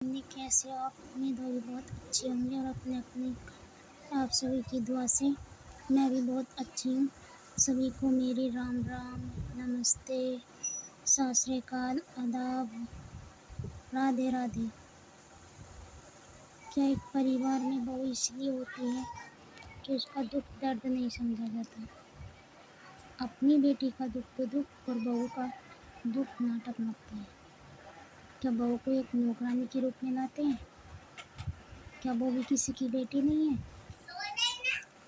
ने कैसे आप? उम्मीद होगी बहुत अच्छे होंगे और अपने अपने आप सभी की दुआ से मैं भी बहुत अच्छी हूँ। सभी को मेरी राम राम, नमस्ते, सत श्री अकाल, आदाब, राधे राधे। क्या एक परिवार में बहू इसलिए होती है कि उसका दुख दर्द नहीं समझा जाता। अपनी बेटी का दुख तो दुख और बहू का दुख नाटक लगता है। क्या बहू को एक नौकरानी के रूप में लाते हैं? क्या वो भी किसी की बेटी नहीं है?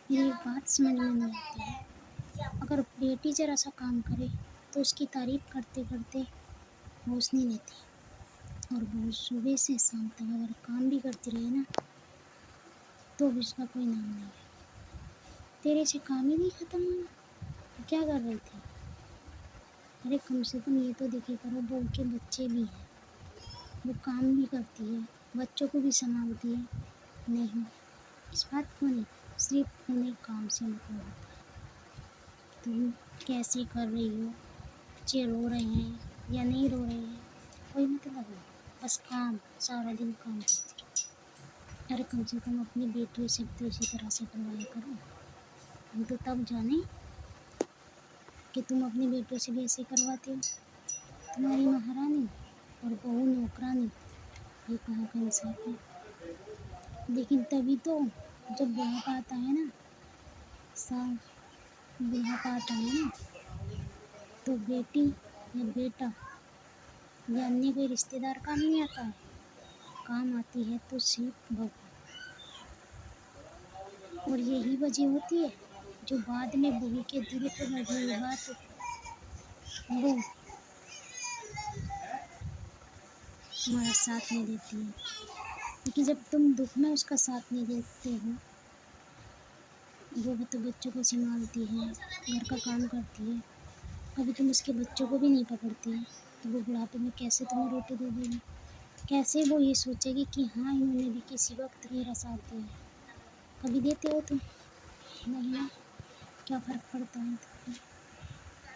मेरी एक बात समझ में नहीं आती है। अगर बेटी जरा सा काम करे तो उसकी तारीफ करते करते होश नहीं लेती, और बहू सुबह से शाम तक अगर काम भी करती रहे ना तो भी उसका कोई नाम नहीं है। तेरे से काम ही नहीं खत्म हुआ, तो क्या कर रही थी? अरे कम से कम ये तो देखे करो, बहू के बच्चे भी हैं, वो काम भी करती है, बच्चों को भी संभालती है। नहीं, इस बात को नहीं, सिर्फ उन्हें काम से मतलब होता है। तुम कैसे कर रही हो, बच्चे रो रहे हैं या नहीं रो रहे हैं, कोई मतलब नहीं, बस काम, सारा दिन काम करती रहो। अरे कम से कम अपनी बेटियों से तो इसी तरह से करवाया करो। हम तो तब जाने कि तुम अपनी बेटियों से भी ऐसे करवाते हो। तुम्हारी महारानी और बहू नौकरानी, ये कहाँ का इंसाफ है? लेकिन तभी तो जब बुढ़ापा आता है ना, साल बुढ़ापा आता है ना, तो बेटी या बेटा या अन्य कोई रिश्तेदार काम नहीं आता है, काम आती है तो सिर्फ बहू। और यही वजह होती है जो बाद में बहू के दिल को लगने बात वो हमारा साथ नहीं देती है। क्योंकि जब तुम दुख में उसका साथ नहीं देते हो, वो तो बच्चों को संभालती है, घर का काम करती है, कभी तुम उसके बच्चों को भी नहीं पकड़ती है, तो वो बुढ़ापे में कैसे तुम्हें रोटी दे देगी? कैसे वो ये सोचेगी कि हाँ इन्होंने भी किसी वक्त मेरा साथ दिया? कभी देते हो तुम? नहीं ना, क्या फ़र्क पड़ता है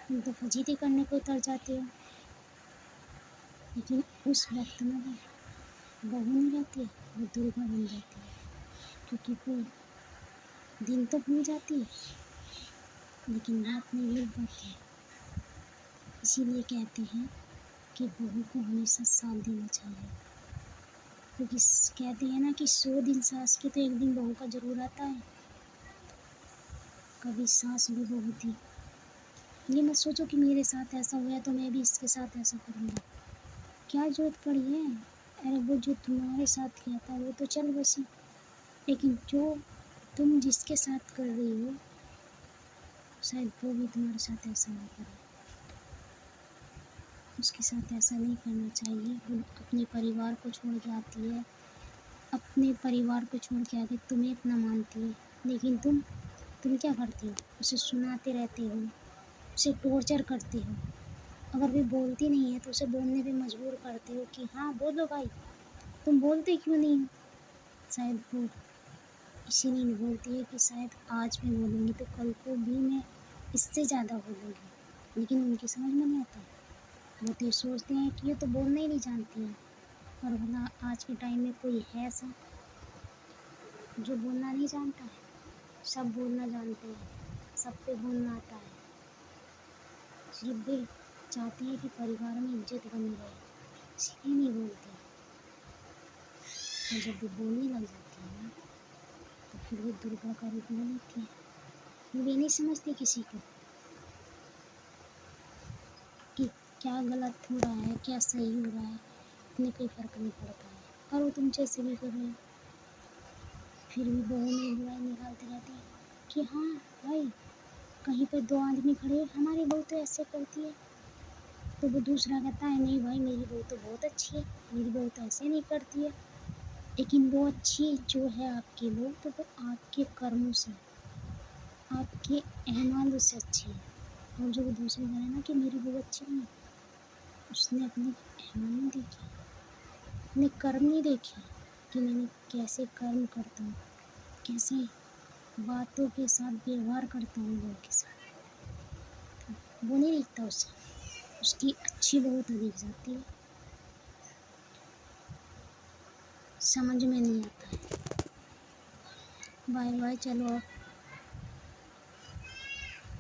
तुम तो फजीती करने को उतर जाते हो। लेकिन उस वक्त में वो बहू नहीं रहती है, वो दुर्गा बन जाती है, क्योंकि वो दिन तो भूल जाती है लेकिन रात नहीं भूल पाती है। इसीलिए कहते हैं कि बहू को हमेशा साथ देना चाहिए, क्योंकि कहते हैं ना कि 100 दिन सास के तो एक दिन बहू का जरूर आता है। कभी सास भी बहू थी। ये मत सोचो कि मेरे साथ ऐसा हुआ तो मैं भी इसके साथ ऐसा करूँगी, क्या जरूरत पड़ी है? अरे वो जो तुम्हारे साथ किया था वो तो चल बसी, लेकिन जो तुम जिसके साथ कर रही हो शायद वो भी तुम्हारे साथ ऐसा नहीं करे। उसके साथ ऐसा नहीं करना चाहिए। वो अपने परिवार को छोड़ के आती है, अपने परिवार को छोड़ के आके तुम्हें इतना मानती है, लेकिन तुम क्या करती हो? उसे सुनाते रहते हो, उसे टॉर्चर करते हो। अगर वे बोलती नहीं है तो उसे बोलने पे मजबूर करते हो कि हाँ बोलो भाई, तुम बोलते क्यों नहीं हो? शायद वो इसीलिए नहीं बोलती है कि शायद आज मैं बोलूँगी तो कल को भी मैं इससे ज़्यादा बोलूँगी, लेकिन उनकी समझ में नहीं आता है। वो तो सोचते हैं कि ये तो बोलना ही नहीं जानती है, और भला आज के टाइम में कोई है ऐसा जो बोलना नहीं जानता है? सब बोलना जानते हैं, सब पे बोलना आता है। सिर्फ वे चाहते हैं कि परिवार में इज्जत बनी रहे, इसलिए नहीं बोलते। और जब वे बोलने लग जाती है ना तो फिर वो दुर्गा का रूप ले लेती है। वे नहीं समझते किसी को कि क्या गलत हो रहा है, क्या सही हो रहा है, इतने कोई फ़र्क नहीं पड़ता है। करो तुम जैसे भी कर रहे हो, फिर भी बहू में बुराई निकालते रहते हैं कि हाँ भाई, कहीं पर 2 आदमी खड़े हैं, हमारी बहू तो ऐसे करती है, तो वो दूसरा कहता है नहीं भाई मेरी बहू तो बहुत अच्छी है, मेरी बहू तो ऐसे नहीं करती है। लेकिन वो अच्छी जो है आपकी बहू, तो वो आपके कर्मों से, आपके अहमालों से अच्छी है। और जो वो दूसरी कह रहे ना कि मेरी बहू अच्छी नहीं है, उसने अपने अहमान नहीं देखे, अपने कर्म नहीं देखे कि मैंने कैसे कर्म करता हूँ, कैसे बातों के साथ व्यवहार करता हूँ बहू के साथ। वो नहीं दिखता उसे, उसकी अच्छी बहू तो दिख जाती है। समझ में नहीं आता है। बाय बाय, चलो अब